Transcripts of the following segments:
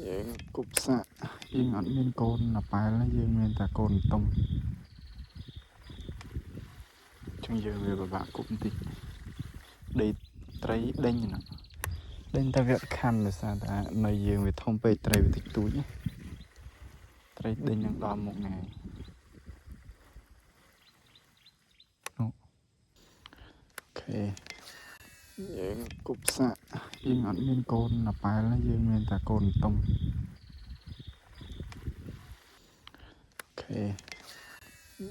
យើងគប់សាក់យើងអត់មានកូនអាប៉ែលយើងមានតែកូនតុងចឹងយើងវាពិបាកគប់បន្តិចដីត្រីដេញណាដេញតែវាខណ្ឌដោយសារតែនៅយើងវាធំពេកត្រីវាតិចតួចត្រីដេញនឹងដល់មុខថ្ងៃអូខេយើងគប់សាក់យើងអត់មានកូនអាប៉ែលយើងមានតែកូនតុង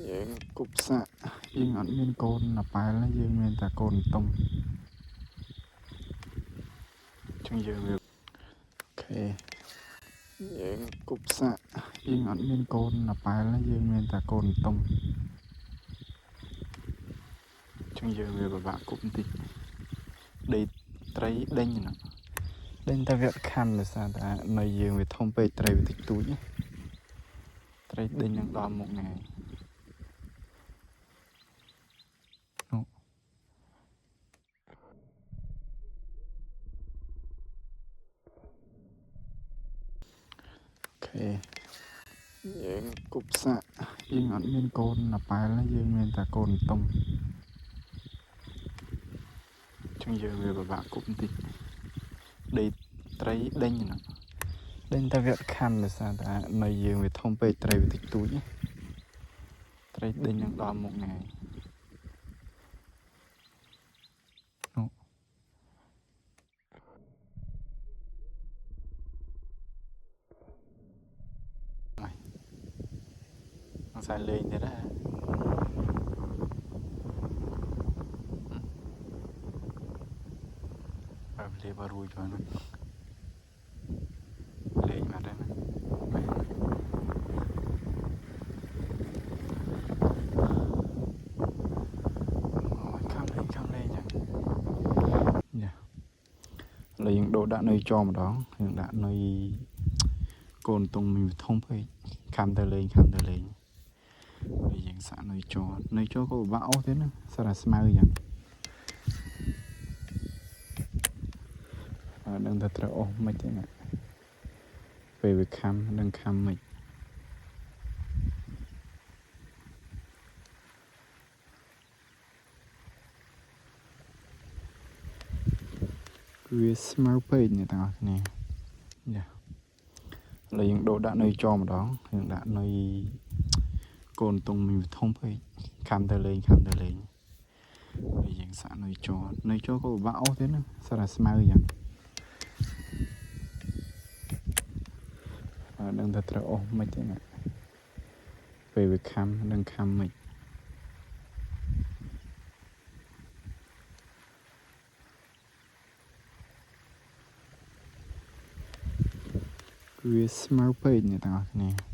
យើងគប់សាក់យើងអត់មានកូនអាប៉ែលយើងមានតែកូនតុងចឹងយើងវាយើងគប់សាក់យើងអត់មានកូនអាប៉ែលយើងមានតែកូនតុងចឹងយើងវាពិបាកគប់បន្តិចដីត្រីដេញណាដេញតែវាខណ្ឌដោយសារតែនៅយើងវាធំពេកត្រីវាតិចតួចត្រីដេញនឹងដល់មុខថ្ងៃយើងគប់សាក់យើងអត់មានកូនអាប៉ែលយើងមានតែកូនតុងចឹងយើងវាពិបាកគប់បន្តិចដីត្រីដេញណាដេញតែវាខណ្ឌដោយសារតែនៅយើងវាធំពេកត្រីវាតិចតួចត្រីដេញនឹងដល់មុខថ្ងៃអត់សាយលេងទៀតណាបើលេបរួយចូលហ្នឹងលេងមកដែរណាអូយខំលេងចឹងយ៉ាឥឡូវយើងដូរដាក់នៅចោម្ដងយើងដាក់នៅកូនតុងមានធំពេកខំទៅលេងយើងសាក់នៅចោក៏ពិបាកអស់ទៀតណាសារតែស្មៅចឹងដឹងតែត្រូវអស់មិនទេណាពេលវាខំនឹងខំមិនវាស្មៅពេកអ្នកទាំងអស់គ្នាយ៉ាឥឡូវយើងដូរដាក់នៅចោម្ដងយើងដាក់នៅកូនតុងមានធំពេកខំទៅលេងយើងសាក់នៅចោក៏ពិបាកអស់ទៀតណាសារតែស្មៅចឹងដឹងតែត្រូវអស់មិនទេណាពេលវាខំនឹងខំមិនវាស្មៅពេកអ្នកទាំងអស់គ្នា